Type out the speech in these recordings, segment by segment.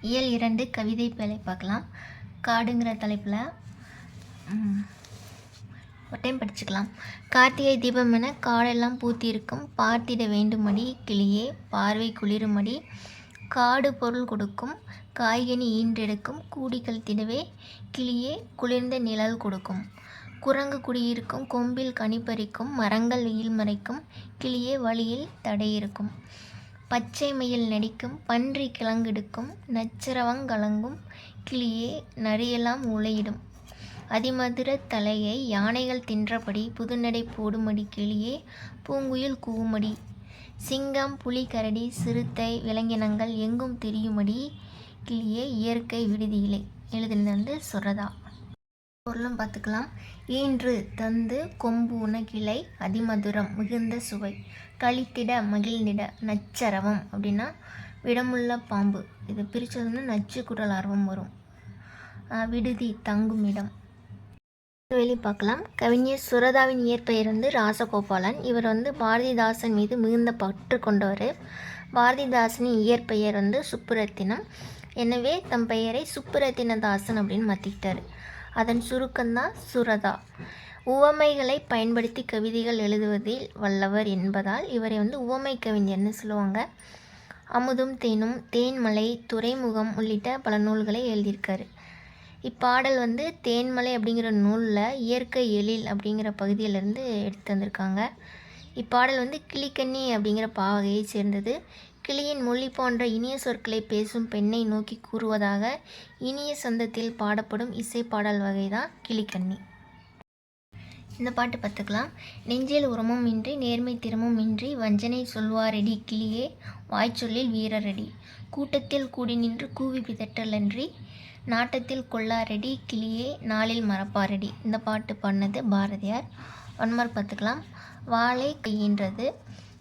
இயல் 2 கவிதை பேழை பார்க்கலாம். காடுங்கிற தலைப்பில் ஒரு டைம் படிச்சுக்கலாம். கார்த்திகை தீபம் என காடெல்லாம் பூத்திருக்கும், பார்த்திட வேண்டுமடி கிளியே பார்வை குளிருமடி, காடு பொருள் கொடுக்கும், காய்கனி ஈன்றெடுக்கும், கூடி கழித்திடவே கிளியே குளிர்ந்த நிழல் கொடுக்கும், குரங்கு குடியிருக்கும், கொம்பில் கனி பறிக்கும், மரங்கள் வெயில் மறைக்கும், கிளியே வழியில் தடையிருக்கும், பச்சை மயில் நடிக்கும், பன்றி கிழங்கெடுக்கும், நச்சரவங்கலங்கும், கிளியே நரியெல்லாம் உலையிடும், அதிமதுர தலையை யானைகள் தின்றபடி புதுநடை போடுமடி கிளியே பூங்குயில் கூவுமடி, சிங்கம் புலி கரடி சிறுத்தை விலங்கினங்கள் எங்கும் திரியுமடி கிளியே இயற்கை விடுதியிலே. எழுதினது சுரதா. பொருளும் பார்த்துக்கலாம். ஈன்று தந்து கொம்பு உணகிளை அதிமதுரம் மிகுந்த சுவை, கழித்திட மகிழ்ந்திட நச்சரவம் அப்படின்னா விடமுள்ள பாம்பு, இது பிரித்ததுன்னா நச்சு குரல் ஆர்வம் வரும். விடுதி தங்கும் இடம். வெளி பார்க்கலாம். கவிஞர் சுரதாவின் இயற்பெயர் ராசகோபாலன். இவர் பாரதிதாசன் மீது மிகுந்த பற்று கொண்டவர். பாரதிதாசனின் இயற்பெயர் சுப்புரத்தினம். எனவே தம் பெயரை சுப்புரத்தினதாசன் அப்படின்னு மாற்றிக்கிட்டார். அதன் சுருக்கம்தான் சுரதா. உவமைகளை பயன்படுத்தி கவிதைகள் எழுதுவதில் வல்லவர் என்பதால் இவரை உவமை கவிஞர்னு சொல்லுவாங்க. அமுதும் தேனும், தேன்மலை, துறைமுகம் உள்ளிட்ட பல நூல்களை எழுதியிருக்காரு. இப்பாடல் தேன்மலை அப்படிங்கிற நூலில் இயற்கை எழில் அப்படிங்கிற பகுதியிலேருந்து எடுத்து வந்திருக்காங்க. இப்பாடல் கிளிக்கண்ணி அப்படிங்கிற பாவகையை சேர்ந்தது. கிளியின் மொழி போன்ற இனிய சொற்களை பேசும் பெண்ணை நோக்கி கூறுவதாக இனிய சந்தத்தில் பாடப்படும் இசை பாடல் வகை தான் கிளிக்கண்ணி. இந்த பாட்டு பார்த்துக்கலாம். நெஞ்சில் உரமும் இன்றி நேர்மை திறமும் இன்றி வஞ்சனை சொல்வாரடி கிளியே வாய்ச்சொல்லில் வீரரடி, கூட்டத்தில் கூடி நின்று கூவி பிதற்றலன்றி நாட்டத்தில் கொள்ளாரடி கிளியே நாளில் மறப்பாரடி. இந்த பாட்டு பாடினது பாரதியார். ஒன்மார் பார்த்துக்கலாம். வாழை கையின்றது.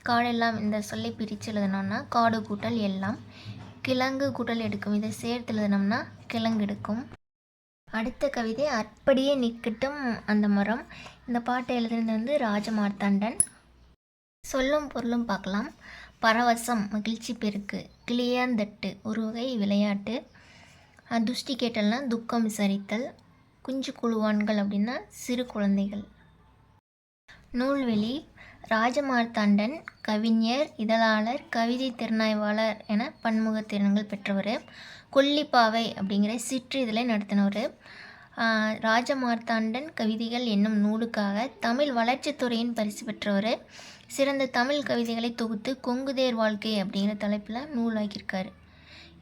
காடெல்லாம் இந்த சொல்லை பிரித்து எழுதணும்னா காடு கூட்டல் எல்லாம், கிழங்கு கூட்டல் எடுக்கும், இதை சேர்த்து எழுதணும்னா கிழங்கு எடுக்கும். அடுத்த கவிதை அப்படியே நிற்கட்டும் அந்த மரம். இந்த பாட்டை எழுதுனது ராஜமார்த்தாண்டன். சொல்லும் பொருளும் பார்க்கலாம். பரவசம் மகிழ்ச்சி பெருக்கு, கிளியாந்தட்டு ஒரு வகை விளையாட்டு, துஷ்டி கேட்டல்னா துக்கம் விசாரித்தல், குஞ்சு குழுவான்கள் அப்படின்னா சிறு குழந்தைகள். நூல்வெளி. ராஜமார்த்தாண்டன் கவிஞர், இதழாளர், கவிதை திறனாய்வாளர் என பன்முக திறன்கள் பெற்றவர். கொல்லிப்பாவை அப்படிங்கிற சிற்றிதழை நடத்தினவர். ராஜமார்த்தாண்டன் கவிதைகள் என்னும் நூலுக்காக தமிழ் வளர்ச்சித்துறையின் பரிசு பெற்றவர். சிறந்த தமிழ் கவிதைகளை தொகுத்து கொங்குதேர் வாழ்க்கை அப்படிங்கிற தலைப்பில் நூலாக்கியிருக்காரு.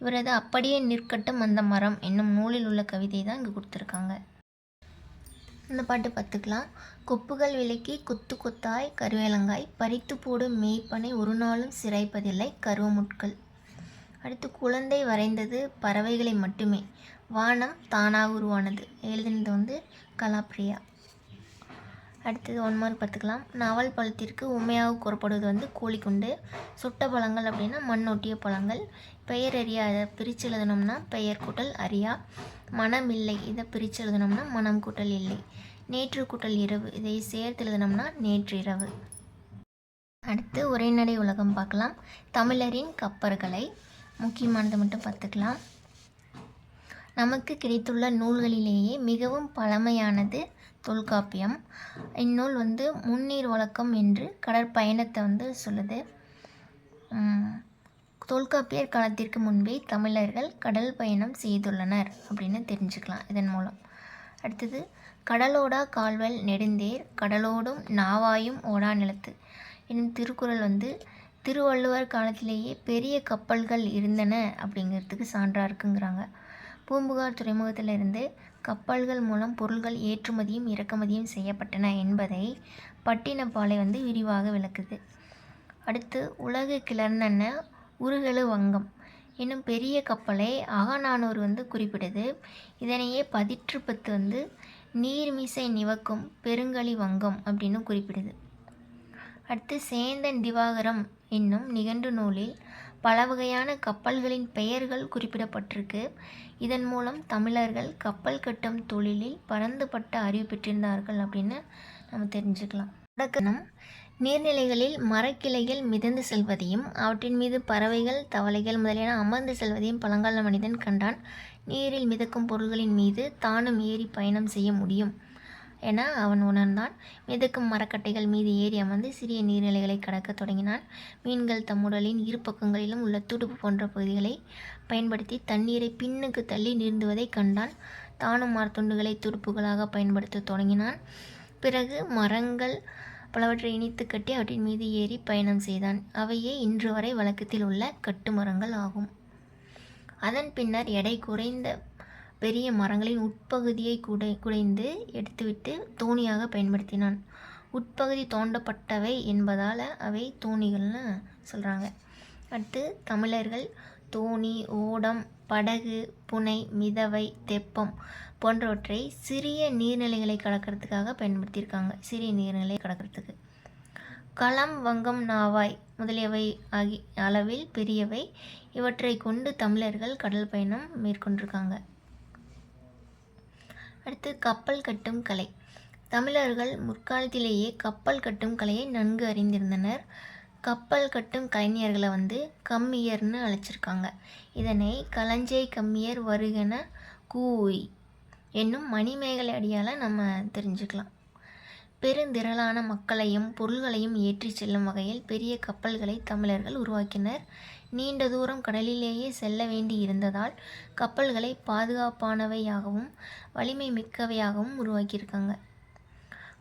இவரது அப்படியே நிற்கட்டும் அந்த மரம் என்னும் நூலில் உள்ள கவிதை தான் இங்கே கொடுத்துருக்காங்க. இந்த பாட்டு பார்த்துக்கலாம். கொப்புகள் விலக்கி கொத்து கொத்தாய் கருவேலங்காய், பறித்து போடும் மேய்ப்பனை ஒரு நாளும் சிறைப்பதில்லை கருவமுட்கள். அடுத்து குழந்தை வரைந்தது பறவைகளை மட்டுமே, வானம் தானாக உருவானது. எழுதினது கலாப்ரியா. அடுத்தது ஒன்மார்க் பார்த்துக்கலாம். நாவல் பழத்திற்கு உண்மையாக கூறப்படுவது கோழிக்குண்டு. சுட்ட பழங்கள் அப்படின்னா மண்ணொட்டிய பழங்கள். பெயர் அறியா, இதை பிரித்து எழுதணும்னா பெயர் கூட்டல் அறியா. மனம் இல்லை, இதை பிரித்து எழுதணும்னா மனம் கூட்டல் இல்லை. நேற்று கூட்டல் இரவு, இதை சேர்த்து எழுதணும்னா நேற்று இரவு. அடுத்து உரைநடை உலகம் பார்க்கலாம். தமிழரின் கப்பற்களை முக்கியமானது மட்டும் பார்த்துக்கலாம். நமக்கு கிடைத்துள்ள நூல்களிலேயே மிகவும் பழமையானது தொல்காப்பியம். இந்நூல் முன்னீர் வழக்கம் என்று கடற்பயணத்தை சொல்லுது. தொல்காப்பியர் காலத்திற்கு முன்பே தமிழர்கள் கடல் பயணம் செய்துள்ளனர் அப்படின்னு தெரிஞ்சுக்கலாம் இதன் மூலம். அடுத்தது கடலோடா கால்வல் நெடுந்தேர், கடலோடும் நாவாயும் ஓடா நிலத்து என்னும் திருக்குறள் திருவள்ளுவர் காலத்திலேயே பெரிய கப்பல்கள் இருந்தன அப்படிங்கிறதுக்கு சான்றாக இருக்குங்கிறாங்க. பூம்புகார் துறைமுகத்திலிருந்து கப்பல்கள் மூலம் பொருள்கள் ஏற்றுமதியும் இறக்குமதியும் செய்யப்பட்டன என்பதை பட்டினப்பாலை விரிவாக விளக்குது. அடுத்து உலகு கிளர்ந்தன உருகெழு வங்கம் என்னும் பெரிய கப்பலை அகநானூறு குறிப்பிடுது. இதனையே பதிற்றுப்பத்து நீர்மிசை நிவக்கும் பெருங்கலி வங்கம் அப்படின்னு குறிப்பிடுது. அடுத்து சேந்தன் திவாகரம் என்னும் நிகண்டு நூலில் பல வகையான கப்பல்களின் பெயர்கள் குறிப்பிடப்பட்டிருக்கு. இதன் மூலம் தமிழர்கள் கப்பல் கட்டும் தொழிலில் பரந்துபட்ட அறிவு பெற்றிருந்தார்கள் அப்படின்னு நம்ம தெரிஞ்சுக்கலாம். தொடக்கணம் நீர்நிலைகளில் மரக்கிளைகள் மிதந்து செல்வதையும் அவற்றின் மீது பறவைகள் தவளைகள் முதலியன அமர்ந்து செல்வதையும் பழங்கால மனிதன் கண்டான். நீரில் மிதக்கும் பொருள்களின் மீது தானும் ஏறி பயணம் செய்ய முடியும் என அவன் உணர்ந்தான். மிதக்கும் மரக்கட்டைகள் மீது ஏறி அமர்ந்து சிறிய நீர்நிலைகளை கடக்கத் தொடங்கினான். மீன்கள் தம் உடலின் இரு பக்கங்களிலும் உள்ள துடுப்பு போன்ற பகுதிகளை பயன்படுத்தி தண்ணீரை பின்னுக்கு தள்ளி நீந்துவதை கண்டான். தானும் மரத்துண்டுகளை துடுப்புகளாக பயன்படுத்த தொடங்கினான். பிறகு மரங்கள் பலவற்றை இணைத்து கட்டி அவற்றின் மீது ஏறி பயணம் செய்தான். அவையே இன்று வரை வழக்கத்தில் உள்ள கட்டுமரங்கள் ஆகும். அதன் பின்னர் எடை குறைந்த பெரிய மரங்களின் உட்பகுதியை குடைந்து எடுத்துவிட்டு தோணியாக பயன்படுத்தினான். உட்பகுதி தோண்டப்பட்டவை என்பதால் அவை தோணிகள்னு சொல்கிறாங்க. அடுத்து தமிழர்கள் தோணி, ஓடம், படகு, புனை, மிதவை, தெப்பம் போன்றவற்றை சிறிய நீர்நிலைகளை கடக்கிறதுக்காக பயன்படுத்தியிருக்காங்க. சிறிய நீர்நிலை கடக்கிறதுக்கு களம், வங்கம், நாவாய் முதலியவை அளவில் பெரியவை. இவற்றை கொண்டு தமிழர்கள் கடல் பயணம் மேற்கொண்டிருக்காங்க. அடுத்து கப்பல் கட்டும் கலை. தமிழர்கள் முற்காலத்திலேயே கப்பல் கட்டும் கலையை நன்கு அறிந்திருந்தனர். கப்பல் கட்டும் கலைஞர்களை கம்மியர்னு அழைச்சிருக்காங்க. இதனை களஞ்சை கம்மியர் வருகென கூய் என்னும் மணிமேகலை அடியால் நம்ம தெரிஞ்சுக்கலாம். பெருந்திரளான மக்களையும் பொருள்களையும் ஏற்றி செல்லும் வகையில் பெரிய கப்பல்களை தமிழர்கள் உருவாக்கினர். நீண்ட தூரம் கடலிலேயே செல்ல வேண்டி இருந்ததால் கப்பல்களை பாதுகாப்பானவையாகவும் வலிமை மிக்கவையாகவும் உருவாக்கியிருக்காங்க.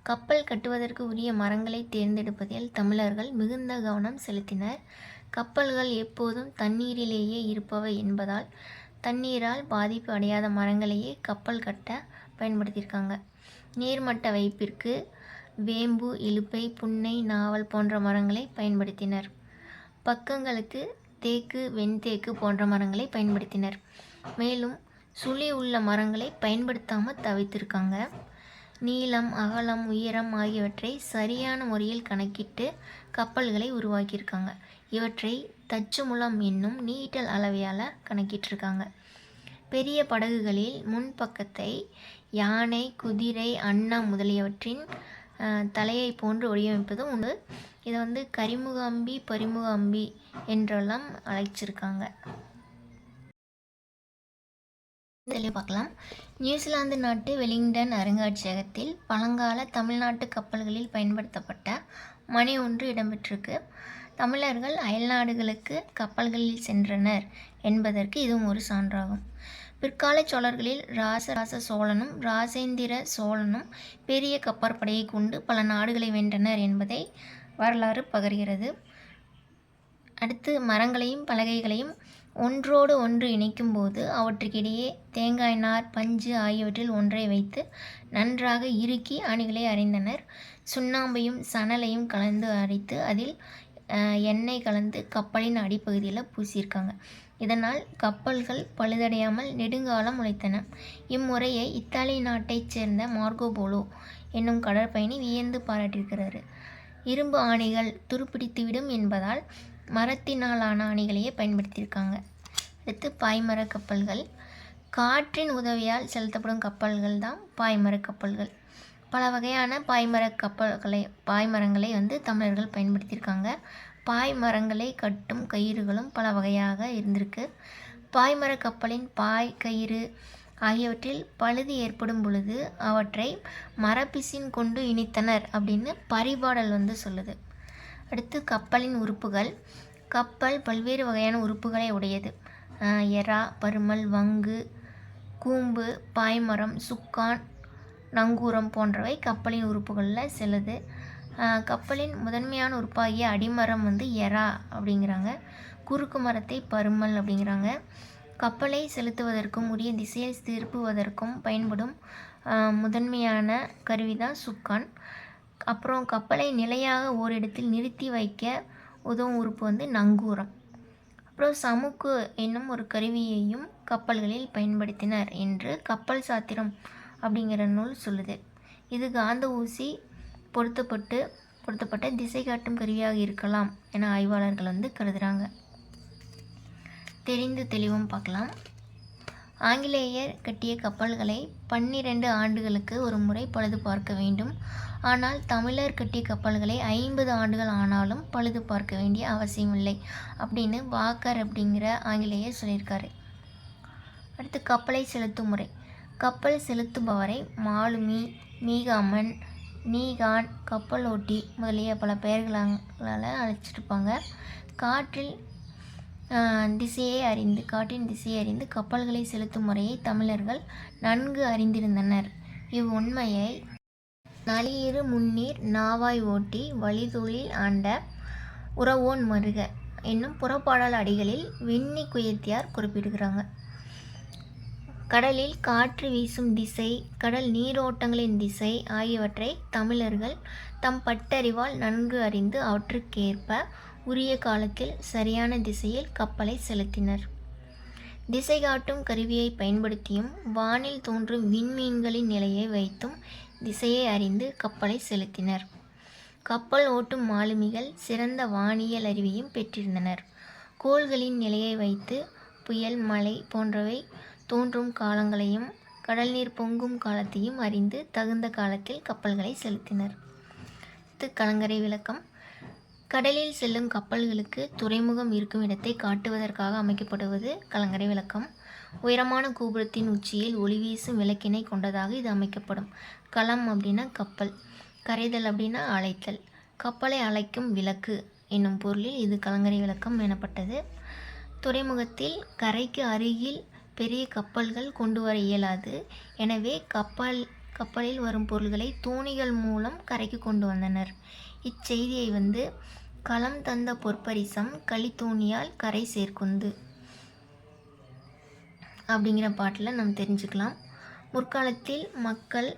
கப்பல் கட்டுவதற்கு உரிய மரங்களை தேர்ந்தெடுப்பதில் தமிழர்கள் மிகுந்த கவனம் செலுத்தினர். கப்பல்கள் எப்போதும் தண்ணீரிலேயே இருப்பவை என்பதால் தண்ணீரால் பாதிப்பு அடையாத மரங்களையே கப்பல் கட்ட பயன்படுத்தியிருக்காங்க. நீர்மட்ட வைப்பிற்கு வேம்பு, இலுப்பை, புன்னை, நாவல் போன்ற மரங்களை பயன்படுத்தினர். பக்கங்களுக்கு தேக்கு, வெண்தேக்கு போன்ற மரங்களை பயன்படுத்தினர். மேலும் சுழி உள்ள மரங்களை பயன்படுத்தாமல் தவிர்த்திருக்காங்க. நீளம், அகலம், உயரம் ஆகியவற்றை சரியான முறையில் கணக்கிட்டு கப்பல்களை உருவாக்கியிருக்காங்க. இவற்றை தச்சுமுழம் என்னும் நீட்டல் அளவையால் கணக்கிட்டிருக்காங்க. பெரிய படகுகளில் முன்பக்கத்தை யானை, குதிரை, அண்ணா முதலியவற்றின் தலையை போன்று வடிவமைப்பதும் உண்டு. இதை கரிமுக அம்பி, பரிமுக அம்பி என்றெல்லாம் அழைச்சிருக்காங்க. பார்க்கலாம். நியூசிலாந்து நாட்டு வெலிங்டன் அருங்காட்சியகத்தில் பழங்கால தமிழ்நாட்டு கப்பல்களில் பயன்படுத்தப்பட்ட மணி ஒன்று இடம்பெற்றிருக்கு. தமிழர்கள் அயல்நாடுகளுக்கு கப்பல்களில் சென்றனர் என்பதற்கு இதுவும் ஒரு சான்றாகும். பிற்கால சோழர்களில் ராசராச சோழனும் ராசேந்திர சோழனும் பெரிய கப்பற்படையை கொண்டு பல நாடுகளை வென்றனர் என்பதை வரலாறு பகர்கிறது. அடுத்து மரங்களையும் பலகைகளையும் ஒன்றோடு ஒன்று இணைக்கும் போது அவற்றுக்கிடையே தேங்காய் நார், பஞ்சு ஆகியவற்றில் ஒன்றை வைத்து நன்றாக இறுக்கி அணிகளை அறைந்தனர். சுண்ணாம்பையும் சணலையும் கலந்து அரைத்து அதில் எண்ணெய் கலந்து கப்பலின் அடிப்பகுதியில் பூசியிருக்காங்க. இதனால் கப்பல்கள் பழுதடையாமல் நெடுங்காலம் உழைத்தன. இம்முறையை இத்தாலி நாட்டைச் சேர்ந்த மார்கோ போலோ என்னும் கடற்பயணி வியந்து பாராட்டியிருக்கிறாரு. இரும்பு ஆணிகள் துருப்பிடித்துவிடும் என்பதால் மரத்தினாலான ஆணிகளையே பயன்படுத்தியிருக்காங்க. அடுத்து பாய்மர கப்பல்கள். காற்றின் உதவியால் செலுத்தப்படும் கப்பல்கள் தான் பாய்மர கப்பல்கள். பல வகையான பாய்மரங்களை தமிழர்கள் பயன்படுத்தியிருக்காங்க. பாய்மரங்களை கட்டும் கயிறுகளும் பல வகையாக இருந்திருக்கு. பாய்மர கப்பலின் பாய், கயிறு ஆகியவற்றில் பழுது ஏற்படும் பொழுது அவற்றை மரப்பிசின் கொண்டு இணைத்தனர் அப்படின்னு பரிபாடல் சொல்லுது. அடுத்து கப்பலின் உறுப்புகள். கப்பல் பல்வேறு வகையான உறுப்புகளை உடையது. எறா, பருமல், வங்கு, கூம்பு, பாய்மரம், சுக்கான், நங்கூரம் போன்றவை கப்பலின் உறுப்புகளில் செல்லுது. கப்பலின் முதன்மையான உறுப்பாகிய அடிமரம் எறா அப்படிங்கிறாங்க. குறுக்கு மரத்தை பருமல் அப்படிங்கிறாங்க. கப்பலை செலுத்துவதற்கும் உரிய திசையில் திருப்புவதற்கும் பயன்படும் முதன்மையான கருவி தான் சுக்கான். அப்புறம் கப்பலை நிலையாக ஓரிடத்தில் நிறுத்தி வைக்க உதவும் உறுப்பு நங்கூரம். அப்புறம் சமுக்கு என்னும் ஒரு கருவியையும் கப்பல்களில் பயன்படுத்தினர் என்று கப்பல் சாத்திரம் அப்படிங்கிற நூல் சொல்லுது. இது காந்த ஊசி பொருத்தப்பட்ட திசை காட்டும் கருவியாக இருக்கலாம் என ஆய்வாளர்கள் கருதுகிறாங்க. தெரிந்து தெளிவும் பார்க்கலாம். ஆங்கிலேயர் கட்டிய கப்பல்களை 12 ஆண்டுகளுக்கு ஒரு முறை பழுது பார்க்க வேண்டும். ஆனால் தமிழர் கட்டிய கப்பல்களை 50 ஆண்டுகள் ஆனாலும் பழுது பார்க்க வேண்டிய அவசியமில்லை அப்படின்னு வாக்கர் அப்படிங்கிற ஆங்கிலேயர் சொல்லியிருக்காரு. அடுத்து கப்பலை செலுத்தும் முறை. கப்பல் செலுத்துபவரை மாலுமி, மீகாமன், நீகான், கப்பலோட்டி முதலிய பல பெயர்களால் அழைச்சிருப்பாங்க. காற்றின் திசையை அறிந்து கப்பல்களை செலுத்தும் முறையை தமிழர்கள் நன்கு அறிந்திருந்தனர். இவ்வுண்மையை நளியிரு முன்னீர் நாவாய் ஓட்டி வழிதொழில் ஆண்ட உறவோன் மருக என்னும் புறப்பாடல் அடிகளில் வெண்ணி குயத்தியார் குறிப்பிடுகிறாங்க. கடலில் காற்று வீசும் திசை, கடல் நீரோட்டங்களின் திசை ஆகியவற்றை தமிழர்கள் தம் பட்டறிவால் நன்கு அறிந்து அவற்றுக்கேற்ப உரிய காலத்தில் சரியான திசையில் கப்பலை செலுத்தினர். திசை காட்டும் கருவியை பயன்படுத்தியும் வானில் தோன்றும் விண்மீன்களின் நிலையை வைத்தும் திசையை அறிந்து கப்பலை செலுத்தினர். கப்பல் ஓட்டும் மாலுமிகள் சிறந்த வானியல் அறிவையும் பெற்றிருந்தனர். கோள்களின் நிலையை வைத்து புயல், மழை போன்றவை தோன்றும் காலங்களையும் கடல் நீர் பொங்கும் காலத்தையும் அறிந்து தகுந்த காலத்தில் கப்பல்களை செலுத்தினர். கலங்கரை விளக்கம். கடலில் செல்லும் கப்பல்களுக்கு துறைமுகம் இருக்கும் இடத்தை காட்டுவதற்காக அமைக்கப்படுவது கலங்கரை விளக்கம். உயரமான கோபுரத்தின் உச்சியில் ஒளி வீசும் விளக்கினை கொண்டதாக இது அமைக்கப்படும். களம் அப்படின்னா கப்பல், கரைதல் அப்படின்னா அழைத்தல். கப்பலை அழைக்கும் விளக்கு என்னும் பொருளில் இது கலங்கரை விளக்கம் எனப்பட்டது. துறைமுகத்தில் கரைக்கு அருகில் பெரிய கப்பல்கள் கொண்டு வர இயலாது. எனவே கப்பலில் வரும் பொருள்களை தோணிகள் மூலம் கரைக்கு கொண்டு வந்தனர். இச்செய்தியை களம் தந்த பொற்பரிசம் களித்தோணியால் கரை சேர்க்குந்து அப்படிங்கிற பாட்டில் நம்ம தெரிஞ்சுக்கலாம். முற்காலத்தில் மக்கள்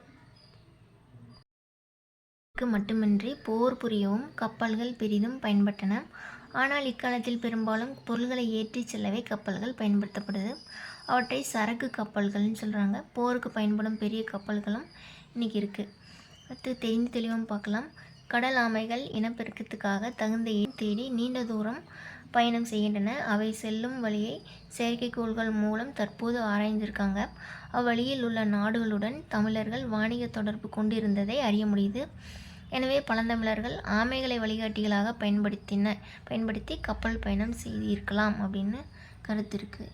மட்டுமின்றி போர் புரியவும் கப்பல்கள் பெரிதும் பயன்பட்டன. ஆனால் இக்காலத்தில் பெரும்பாலும் பொருள்களை ஏற்றி செல்லவே கப்பல்கள் பயன்படுத்தப்படுது. அவற்றை சரக்கு கப்பல்கள்னு சொல்கிறாங்க. போருக்கு பயன்படும் பெரிய கப்பல்களும் இன்றைக்கி இருக்குது. அடுத்து தெரிந்து தெளிவாக பார்க்கலாம். கடல் ஆமைகள் இனப்பெருக்கத்துக்காக தகுந்த தேடி நீண்ட தூரம் பயணம் செய்கின்றன. அவை செல்லும் வழியை செயற்கைக்கோள்கள் மூலம் தற்போது ஆராய்ந்திருக்காங்க. அவ்வழியில் உள்ள நாடுகளுடன் தமிழர்கள் வாணிக தொடர்பு கொண்டிருந்ததை அறிய முடியுது. எனவே பழந்தமிழர்கள் ஆமைகளை வழிகாட்டிகளாக பயன்படுத்தி கப்பல் பயணம் செய்திருக்கலாம் அப்படின்னு கருத்து இருக்குது.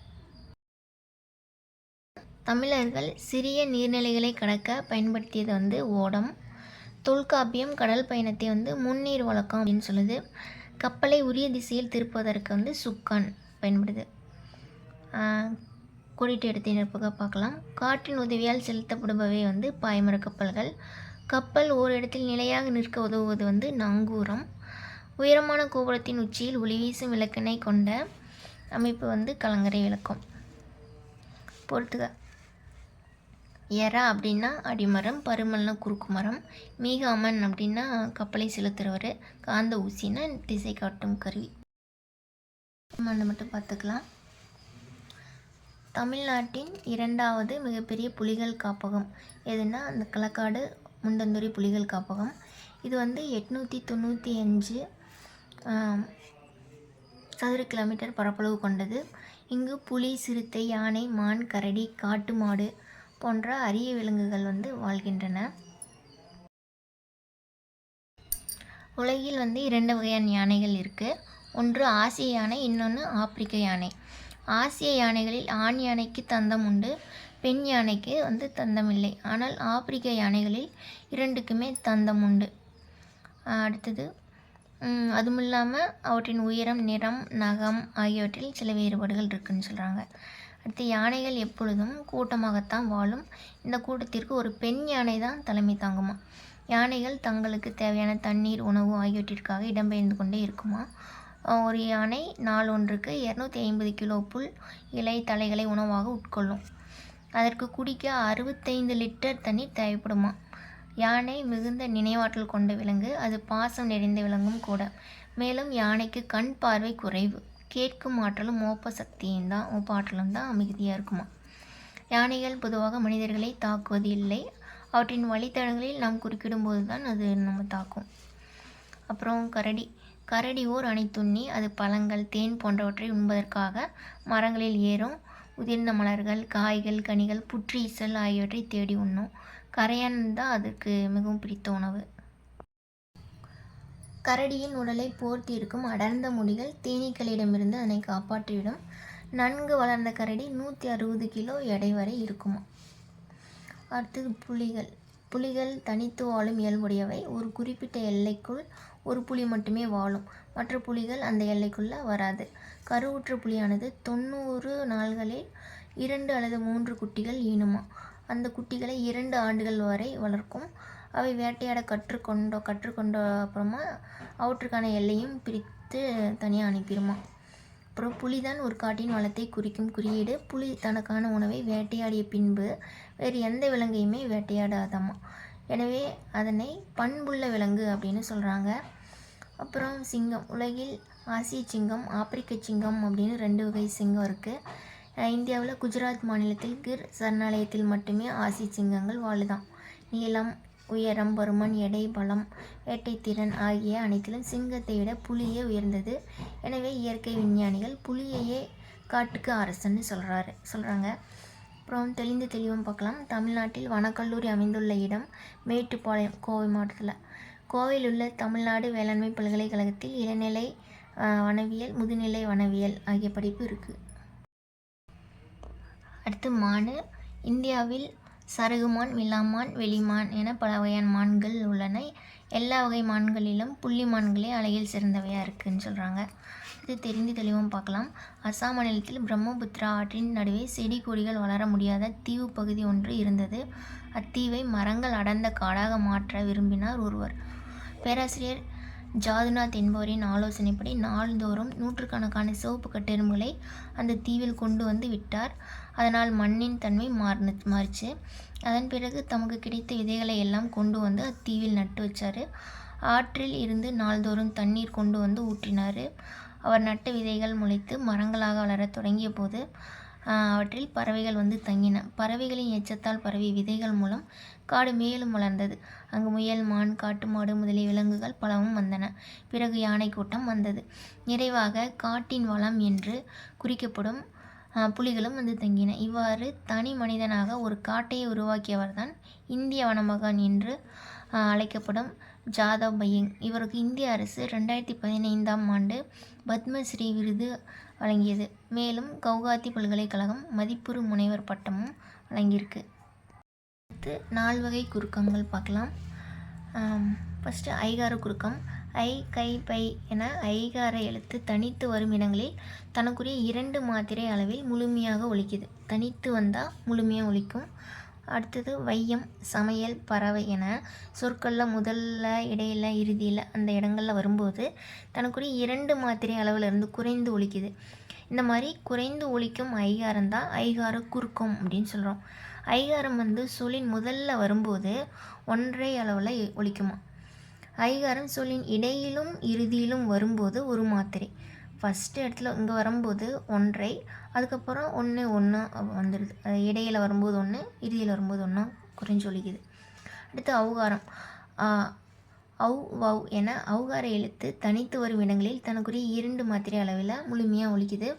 தமிழர்கள் சிறிய நீர்நிலைகளை கடக்க பயன்படுத்தியது ஓடம். தொல்காப்பியம் கடல் பயணத்தை முன்னீர் வழக்கம் அப்படின்னு சொல்லுது. கப்பலை உரிய திசையில் திருப்புவதற்கு சுக்கான் பயன்படுது. கோடிட்டு எடுத்து நிற்பக பார்க்கலாம். காற்றின் உதவியால் செலுத்தப்படுபவை பாய்மர கப்பல்கள். கப்பல் ஓரிடத்தில் நிலையாக நிற்க உதவுவது நங்கூரம். உயரமான கோபுரத்தின் உச்சியில் ஒளி வீசும் விளக்கினை கொண்ட அமைப்பு கலங்கரை விளக்கம். பொறுத்துக. எறா அப்படின்னா அடிமரம், பருமல்னா குறுக்கு மரம், மீகாமன் அப்படின்னா கப்பலை செலுத்துறவர், காந்த ஊசின்னா திசை காட்டும் கருவி. மட்டும் பார்த்துக்கலாம். தமிழ்நாட்டின் 2வது மிகப்பெரிய புலிகள் காப்பகம் எதுனா அந்த களக்காடு முண்டந்துறை புலிகள் காப்பகம். இது 895 சதுர கிலோமீட்டர் பரப்பளவு கொண்டது. இங்கு புலி, சிறுத்தை, யானை, மான், கரடி, காட்டு மாடு போன்ற அரிய விலங்குகள் வாழ்கின்றன. உலகில் 2 வகையான யானைகள் இருக்குது. ஒன்று ஆசிய யானை, இன்னொன்று ஆப்பிரிக்க யானை. ஆசிய யானைகளில் ஆண் யானைக்கு தந்தம் உண்டு, பெண் யானைக்கு தந்தம் இல்லை. ஆனால் ஆப்பிரிக்க யானைகளில் 2க்குமே தந்தம் உண்டு. அடுத்தது அதுவும் இல்லாமல் அவற்றின் உயரம், நிறம், நகம் ஆகியவற்றில் சில வேறுபாடுகள் இருக்குதுன்னு சொல்கிறாங்க. அடுத்து யானைகள் எப்பொழுதும் கூட்டமாகத்தான் வாழும். இந்த கூட்டத்திற்கு ஒரு பெண் யானை தான் தலைமை தாங்குமா. யானைகள் தங்களுக்கு தேவையான தண்ணீர், உணவு ஆகியவற்றிற்காக இடம்பெயர்ந்து கொண்டே இருக்குமா. ஒரு யானை நாள் ஒன்றுக்கு 250 கிலோ புல், இலை, தழைகளை உணவாக உட்கொள்ளும். அதற்கு குடிக்க 65 லிட்டர் தண்ணீர் தேவைப்படுமா. யானை மிகுந்த நினைவாற்றல் கொண்ட விலங்கு. அது பாசம் நிறைந்த விலங்கும் கூட. மேலும் யானைக்கு கண் பார்வை குறைவு. கேட்கும் ஆற்றலும் மோப்ப ஆற்றலும் தான் மிகுதியாக இருக்குமா. யானைகள் பொதுவாக மனிதர்களை தாக்குவது இல்லை. அவற்றின் வழித்தடங்களில் நாம் குறுக்கிடும் போது தான் அது நம்ம தாக்கும். அப்புறம் கரடி ஓர் அணைத்துண்ணி. அது பழங்கள், தேன் போன்றவற்றை உண்பதற்காக மரங்களில் ஏறும். உதிர்ந்த மலர்கள், காய்கள், கனிகள், புற்றீசல் ஆகியவற்றை தேடி உண்ணும். கரையான் தான் அதுக்கு மிகவும் பிடித்த உணவு. கரடியின் உடலை போர்த்தி இருக்கும் அடர்ந்த முடிகள் தேனீக்களிடமிருந்து அதனை காப்பாற்றிவிடும். நன்கு வளர்ந்த கரடி 160 கிலோ எடை வரை இருக்குமா. அடுத்தது புலிகள். புலிகள் தனித்து வாழும் இயல்புடையவை. ஒரு குறிப்பிட்ட எல்லைக்குள் ஒரு புலி மட்டுமே வாழும். மற்ற புலிகள் அந்த எல்லைக்குள்ளே வராது. கருவுற்ற புலியானது 90 நாள்களில் 2 அல்லது 3 குட்டிகள் ஈனுமா. அந்த குட்டிகளை 2 ஆண்டுகள் வரை வளர்க்கும். அவை வேட்டையாட கற்றுக்கொண்ட அப்புறமா அவற்றுக்கான எல்லையும் பிரித்து தனியாக அனுப்பிடுமா. அப்புறம் புலிதான் ஒரு காட்டின் வளத்தை குறிக்கும் குறியீடு. புலி தனக்கான உணவை வேட்டையாடிய பின்பு வேறு எந்த விலங்கையுமே வேட்டையாடாதாமா. எனவே அதனை பண்புள்ள விலங்கு அப்படின்னு சொல்கிறாங்க. அப்புறம் சிங்கம். உலகில் ஆசிய சிங்கம், ஆப்பிரிக்க சிங்கம் அப்படின்னு 2 வகை சிங்கம் இருக்குது. இந்தியாவில் குஜராத் மாநிலத்தில் கிர் சரணாலயத்தில் மட்டுமே ஆசிய சிங்கங்கள் வாழுதாம். நீளம், உயரம், பருமன், எடை, பலம், வேட்டைத்திறன் ஆகிய அனைத்திலும் சிங்கத்தை விட புலியே உயர்ந்தது. எனவே இயற்கை விஞ்ஞானிகள் புலியையே காட்டுக்கு அரசன்னு சொல்கிறாங்க. அப்புறம் தெளிவும் பார்க்கலாம். தமிழ்நாட்டில் வனக்கல்லூரி அமைந்துள்ள இடம் மேட்டுப்பாளையம், கோவை மாவட்டத்தில். கோவையில் உள்ள தமிழ்நாடு வேளாண்மை பல்கலைக்கழகத்தில் இளநிலை வனவியல், முதுநிலை வனவியல் ஆகிய படிப்பு இருக்குது. அடுத்து மான். இந்தியாவில் சருகுமான், விலாமான், வெளிமான் என பல வகையான மான்கள் உள்ளன. எல்லா வகை மான்களிலும் புள்ளி மான்களே அழகில் சிறந்தவையாக இருக்குதுன்னு சொல்கிறாங்க. இது தெளிவும் பார்க்கலாம். அசாம் மாநிலத்தில் பிரம்மபுத்திரா ஆற்றின் நடுவே செடி கொடிகள் வளர முடியாத தீவு பகுதி ஒன்று இருந்தது. அத்தீவை மரங்கள் அடர்ந்த காடாக மாற்ற விரும்பினார் ஒருவர். பேராசிரியர் ஜாதுநாத் என்பவரின் ஆலோசனைப்படி நாள்தோறும் 100கணக்கான சிவப்பு கட்டெரும்புகளை அந்த தீவில் கொண்டு வந்து விட்டார். அதனால் மண்ணின் தன்மை மாறிச்சு. அதன் பிறகு தமக்கு கிடைத்த விதைகளை எல்லாம் கொண்டு வந்து அத்தீவில் நட்டு வச்சார். ஆற்றில் இருந்து நாள்தோறும் தண்ணீர் கொண்டு வந்து ஊற்றினார். அவர் நட்ட விதைகள் முளைத்து மரங்களாக வளரத் தொடங்கிய போது அவற்றில் பறவைகள் வந்து தங்கின. பறவைகளின் எச்சத்தால் பரவிய விதைகள் மூலம் காடு மேலும் வளர்ந்தது. அங்கு முயல், மான், காட்டு மாடு முதலிய விலங்குகள் பலவும் வந்தன. பிறகு யானை கூட்டம் வந்தது. நிறைவாக காட்டின் வளம் என்று குறிக்கப்படும் புலிகளும் வந்து தங்கின. இவ்வாறு தனி மனிதனாக ஒரு காட்டையை உருவாக்கியவர்தான் இந்திய வனமகான் என்று அழைக்கப்படும் ஜாதவ் பையங். இவருக்கு இந்திய அரசு 2015ஆம் ஆண்டு பத்மஸ்ரீ விருது வழங்கியது. மேலும் கவுகாத்தி பல்கலைக்கழகம் மதிப்புறு முனைவர் பட்டமும் வழங்கியிருக்கு. அடுத்து 4 வகை குறுக்கங்கள் பார்க்கலாம். ஃபஸ்ட்டு ஐகார குறுக்கம். ஐ, கை, பை என ஐகார எழுத்து தனித்து வரும் இடங்களில் தனக்குரிய 2 மாத்திரை அளவில் முழுமையாக ஒலிக்குது. தனித்து வந்தால் முழுமையாக ஒலிக்கும். அடுத்தது வையம், சமையல், பறவை என சொற்களில் முதல்ல, இடையில், இறுதியில் அந்த இடங்களில் வரும்போது தனக்குரிய 2 மாத்திரை அளவிலிருந்து குறைந்து ஒலிக்குது. இந்த மாதிரி குறைந்து ஒலிக்கும் ஐகாரம்தான் ஐகார குறுக்கம் அப்படின்னு சொல்கிறோம். ஐகாரம் வந்து சொல்லின் முதல்ல வரும்போது 1.5 அளவில் ஒலிக்குமா. ஐகாரம் சொல்லின் இடையிலும் இறுதியிலும் வரும்போது 1 மாத்திரை. ஃபஸ்ட்டு இடத்துல இங்கே வரும்போது 1.5, அதுக்கப்புறம் 1 வந்துடுது. அது இடையில் வரும்போது 1, இறுதியில் வரும்போது 1 குறைஞ்சு ஒலிக்குது. அடுத்து ஔகாரம். வவ் என ஔகார எழுத்து தனித்து வரும் இடங்களில் தனக்குரிய 2 மாத்திரை அளவில் முழுமையாக ஒலிக்குது.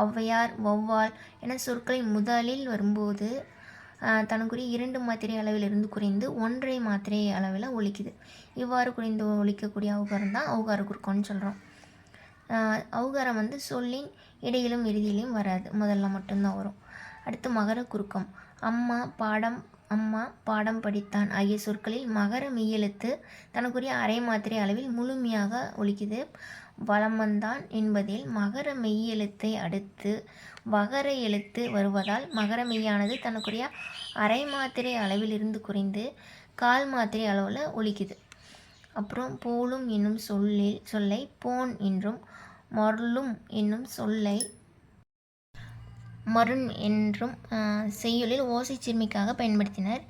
ஔவையார், வௌவால் என சொற்களை முதலில் வரும்போது தனக்குரிய 2 மாத்திரை அளவிலிருந்து குறைந்து 1.5 மாத்திரை அளவில் ஒலிக்குது. இவ்வாறு குறைந்து ஒலிக்கக்கூடிய ஔகாரம் தான் ஔகார குறுக்கம்னு சொல்கிறோம். ஔகாரம் வந்து சொல்லின் இடையிலும் இறுதியிலும் வராது, முதல்ல மட்டும்தான் வரும். அடுத்து மகர குறுக்கம். அம்மா, பாடம் படித்தான் ஆகிய சொற்களில் மகர மெய்யெழுத்து தனக்குரிய 1/2 மாத்திரை அளவில் முழுமையாக ஒலிக்குது. வலம் வந்தான் என்பதில் மகர மெய்யெழுத்தை அடுத்து வகர எழுத்து வருவதால் மகர மெய்யானது தனக்குரிய 1/2 மாத்திரை அளவிலிருந்து குறைந்து 1/4 மாத்திரை அளவில் ஒலிக்குது. அப்புறம் போலும் என்னும் சொல்லை போன் என்றும், மருளும் என்னும் சொல்லை மருண் என்றும் செய்யுளில் ஓசை சிறுமிக்காக பயன்படுத்தினர்.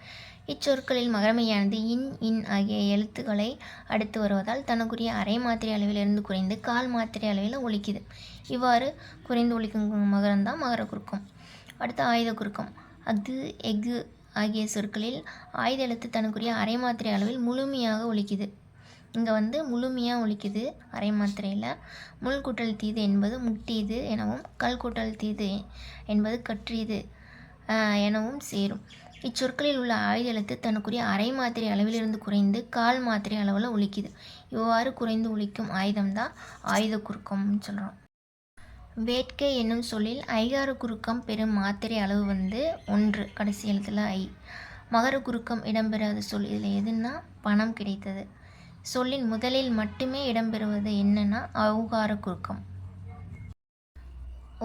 இச்சொற்களில் மகரமெய்யானது இன் ஆகிய எழுத்துக்களை அடுத்து வருவதால் தனக்குரிய 1/2 மாத்திரை அளவிலிருந்து குறைந்து 1/4 மாத்திரை அளவில் ஒலிக்குது. இவ்வாறு குறைந்து ஒலிக்கும் மகரம்தான் மகர குறுக்கம். அடுத்து ஆயுத குறுக்கம். அஃது, எஃகு ஆகிய சொற்களில் ஆயுத எழுத்து தனக்குரிய 1/2 மாத்திரை அளவில் முழுமையாக ஒலிக்குது. இங்கே வந்து முழுமையாக ஒலிக்குது அரை மாத்திரையில். முள் கூட்டல் தீது என்பது முட்டியது எனவும், கல் கூட்டல் தீது என்பது கற்றியது எனவும் சேரும். இச்சொற்களில் உள்ள ஆயுத எழுத்து தனக்குரிய அரை மாத்திரை அளவிலிருந்து குறைந்து கால் மாத்திரை அளவில் ஒலிக்குது. இவ்வாறு குறைந்து ஒலிக்கும் ஆயுதம்தான் ஆயுத குறுக்கம்னு சொல்கிறோம். வேட்கை என்னும் சொல்லில் ஐகார குறுக்கம் பெறும் மாத்திரை அளவு வந்து 1, கடைசி எழுத்துல ஐ. மகர குறுக்கம் இடம்பெறாத சொல் இதில் எதுன்னா பணம் கிடைத்தது. சொல்லின் முதலில் மட்டுமே இடம்பெறுவது என்னன்னா ஔகார குறுக்கம்.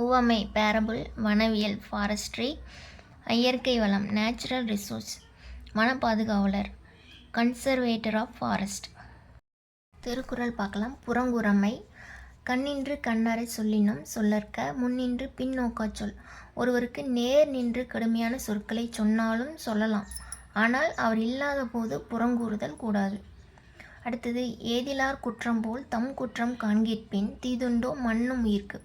உவமை பேரபிள், வனவியல் ஃபாரஸ்ட்ரி, இயற்கை வளம் நேச்சுரல் ரிசோர்ஸ், வன பாதுகாவலர் கன்சர்வேட்டர் ஆஃப் ஃபாரஸ்ட். திருக்குறள் பார்க்கலாம். புறங்குறமை கண்ணின்று கண்ணறை சொல்லினும் சொல்லற்க முன்னின்று பின்னோக்கா சொல். ஒருவருக்கு நேர் நின்று கடுமையான சொற்களை சொன்னாலும் சொல்லலாம், ஆனால் அவர் இல்லாத போது புறங்கூறுதல் கூடாது. அடுத்தது ஏதிலார் குற்றம் போல் தம் குற்றம் காண்கிற்பின் தீதுண்டோ மண்ணும் உயிர்க்கு.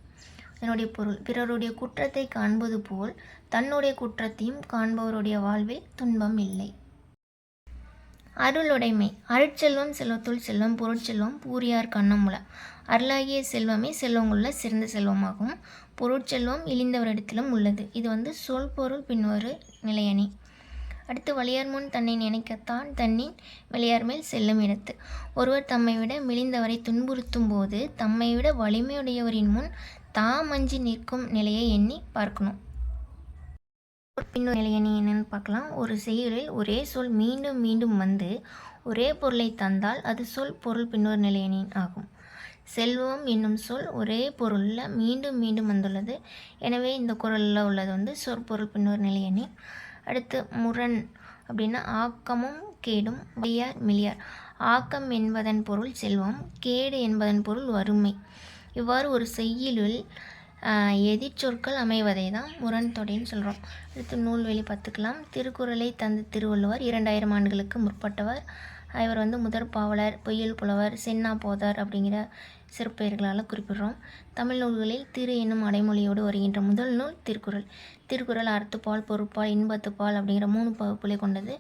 இதனுடைய பொருள் பிறருடைய குற்றத்தை காண்பது போல் தன்னுடைய குற்றத்தையும் காண்பவருடைய வாழ்வில் துன்பம் இல்லை. அருளுடைமை அருட்செல்வம் செல்வத்துள் செல்வம் பொருட்செல்வம் பூரியார் கண்ணமுல. அருளாகிய செல்வமே செல்வங்குள்ள சிறந்த செல்வமாகும். பொருட்செல்வம் இழிந்தவரிடத்திலும் உள்ளது. இது வந்து சொல் பொருள் பின்வரு நிலையணி. அடுத்து வலியார் முன் தன்னை நினைக்கத்தான் தன்னின் வெளியார் மேல் செல்லும் இடத்து. ஒருவர் தம்மை விட மெலிந்தவரை துன்புறுத்தும் போது தம்மை விட வலிமையுடையவரின் முன் தாம் அஞ்சி நிற்கும் நிலையை எண்ணி பார்க்கணும். பின்னொரு நிலையணி என்னன்னு பார்க்கலாம். ஒரு செயலில் ஒரே சொல் மீண்டும் மீண்டும் வந்து ஒரே பொருளை தந்தால் அது சொல் பொருள் பின்னொரு நிலையணி ஆகும். செல்வம் என்னும் சொல் ஒரே பொருளில் மீண்டும் மீண்டும் வந்துள்ளது. எனவே இந்த குறளில் உள்ளது வந்து சொற்பொருள் பின்னொரு நிலையணி. அடுத்து முரண் அப்படின்னா ஆக்கமும் கேடும் வலியார் மெலியார். ஆக்கம் என்பதன் பொருள் செல்வம், கேடு என்பதன் பொருள் வறுமை. இவ்வாறு ஒரு செய்யுளில் எதிர்ச்சொற்கள் அமைவதை தான் முரண் தொடைன்னு சொல்கிறோம். அடுத்து நூல்வெளி பார்த்துக்கலாம். திருக்குறளை தந்த திருவள்ளுவர் 2000 ஆண்டுகளுக்கு முற்பட்டவர். இவர் வந்து முதற் பாவலர், பொய்யல் புலவர், சென்னா போதார் அப்படிங்கிற சிறப்பெயர்களால் குறிப்பிடுறோம். தமிழ் நூல்களில் திரு என்னும் அடைமொழியோடு வருகின்ற முதல் நூல் திருக்குறள். திருக்குறள் அறத்துப்பால், பொருட்பால், இன்பத்துப்பால் அப்படிங்கிற 3 பகுப்புகளை கொண்டது.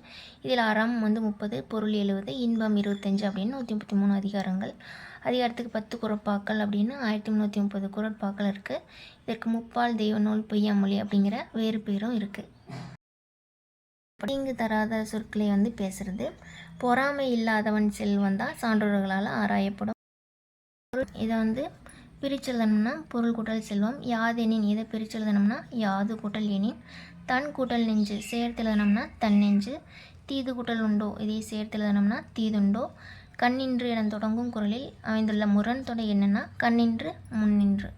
இதில் அறம் வந்து 30, பொருள் 70, இன்பம் 25 அப்படின்னு 133 அதிகாரங்கள். அதிகாரத்துக்கு 10 குறட்பாக்கள் அப்படின்னு 1330 குறட்பாக்கள் இருக்குது. இதற்கு முப்பால், தெய்வ நூல், பொய்யாமொழி அப்படிங்கிற வேறு பேரும் இருக்குது. தீங்கு தராத சொற்களை வந்து பேசுறது. பொறாமை இல்லாதவன் செல்வன் தான் சான்றோர்களால் ஆராயப்படும். இதை வந்து பிரிச்செழுதணும்னா பொருள் கூட்டல் செல்வம். யாதெனின் இதை பிரிச்செழுதணும்னா யாது கூட்டல் எனின். தன் கூட்டல் நெஞ்சு சேர்த்தெழுதணும்னா தன் நெஞ்சு. தீது கூட்டல் உண்டோ இதை சேர்த்தெழுதணும்னா தீதுண்டோ. கண்ணின்று என தொடங்கும் குறளில் அமைந்துள்ள முரண் தொடை என்னன்னா கண்ணின்று முன்னின்று.